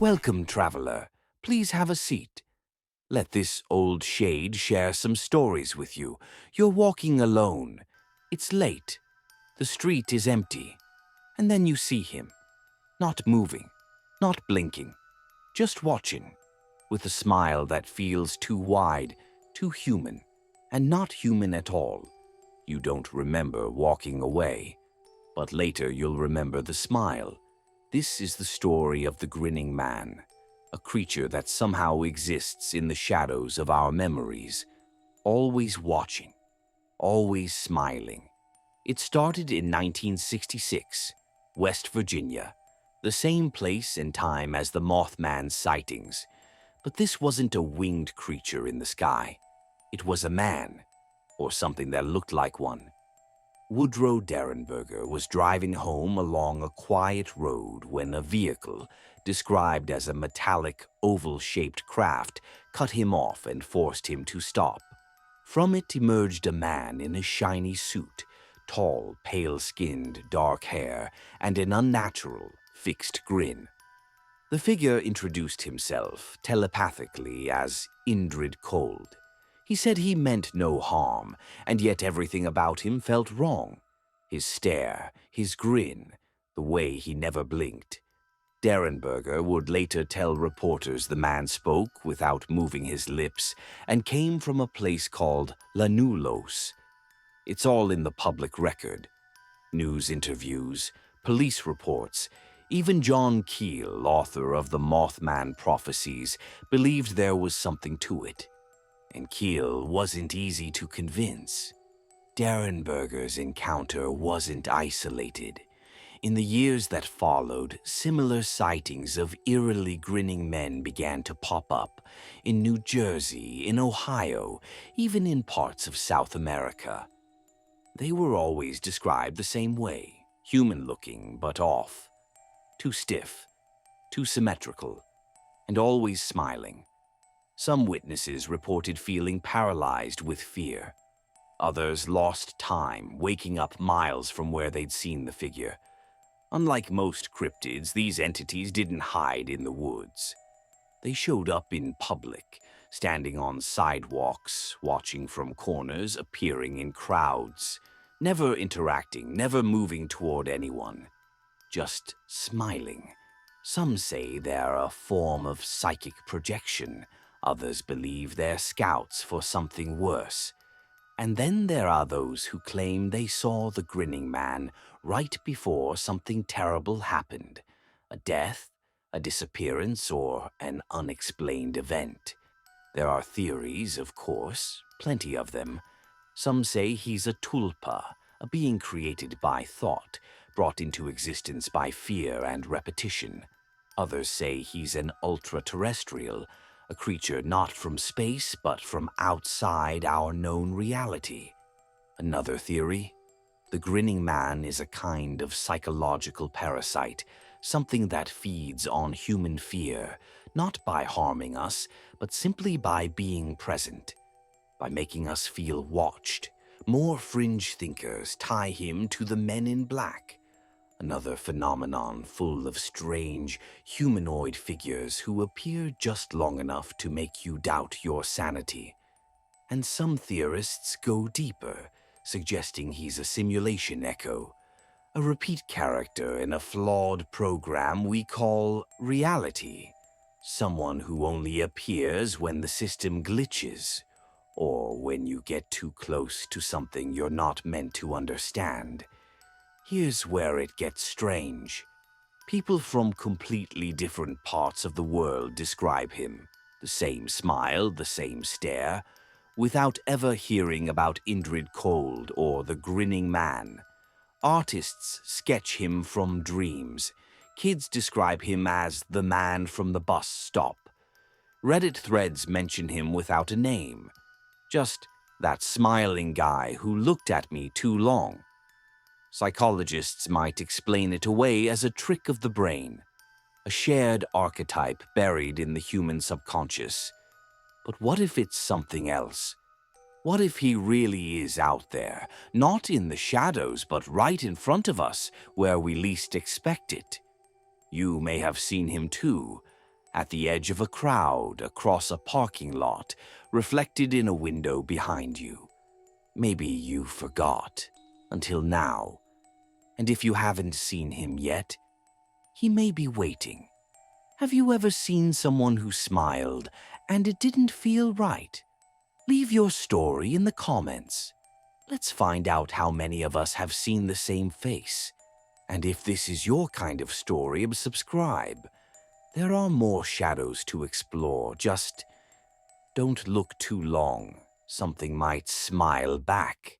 Welcome, traveler. Please have a seat. Let this old shade share some stories with you. You're walking alone. It's late. The street is empty. And then you see him. Not moving. Not blinking. Just watching. With a smile that feels too wide, too human, and not human at all. You don't remember walking away. But later you'll remember the smile. This is the story of the Grinning Man, a creature that somehow exists in the shadows of our memories, always watching, always smiling. It started in 1966, West Virginia, the same place and time as the Mothman sightings. But this wasn't a winged creature in the sky. It was a man, or something that looked like one. Woodrow Derenberger was driving home along a quiet road when a vehicle, described as a metallic, oval-shaped craft, cut him off and forced him to stop. From it emerged a man in a shiny suit, tall, pale-skinned, dark hair, and an unnatural, fixed grin. The figure introduced himself telepathically as Indrid Cold. He said he meant no harm, and yet everything about him felt wrong. His stare, his grin, the way he never blinked. Derenberger would later tell reporters the man spoke without moving his lips and came from a place called Lanulos. It's all in the public record. News interviews, police reports. Even John Keel, author of the Mothman Prophecies, believed there was something to it. And Keel wasn't easy to convince. Derenberger's encounter wasn't isolated. In the years that followed, similar sightings of eerily grinning men began to pop up in New Jersey, in Ohio, even in parts of South America. They were always described the same way, human-looking but off. Too stiff, too symmetrical, and always smiling. Some witnesses reported feeling paralyzed with fear. Others lost time, waking up miles from where they'd seen the figure. Unlike most cryptids, these entities didn't hide in the woods. They showed up in public, standing on sidewalks, watching from corners, appearing in crowds, never interacting, never moving toward anyone, just smiling. Some say they're a form of psychic projection. Others believe they're scouts for something worse. And then there are those who claim they saw the Grinning Man right before something terrible happened. A death, a disappearance, or an unexplained event. There are theories, of course, plenty of them. Some say he's a tulpa, a being created by thought, brought into existence by fear and repetition. Others say he's an ultra-terrestrial, a creature not from space but from outside our known reality. Another theory: the Grinning Man is a kind of psychological parasite, something that feeds on human fear, not by harming us, but simply by being present, by making us feel watched. More fringe thinkers tie him to the Men in Black, another phenomenon full of strange, humanoid figures who appear just long enough to make you doubt your sanity. And some theorists go deeper, suggesting he's a simulation echo, a repeat character in a flawed program we call reality, someone who only appears when the system glitches, or when you get too close to something you're not meant to understand. Here's where it gets strange. People from completely different parts of the world describe him. The same smile, the same stare, without ever hearing about Indrid Cold or the Grinning Man. Artists sketch him from dreams. Kids describe him as the man from the bus stop. Reddit threads mention him without a name. Just that smiling guy who looked at me too long. Psychologists might explain it away as a trick of the brain, a shared archetype buried in the human subconscious. But what if it's something else? What if he really is out there, not in the shadows, but right in front of us, where we least expect it? You may have seen him too, at the edge of a crowd, across a parking lot, reflected in a window behind you. Maybe you forgot, until now. And if you haven't seen him yet, he may be waiting. Have you ever seen someone who smiled and it didn't feel right? Leave your story in the comments. Let's find out how many of us have seen the same face. And if this is your kind of story, subscribe. There are more shadows to explore. Just don't look too long. Something might smile back.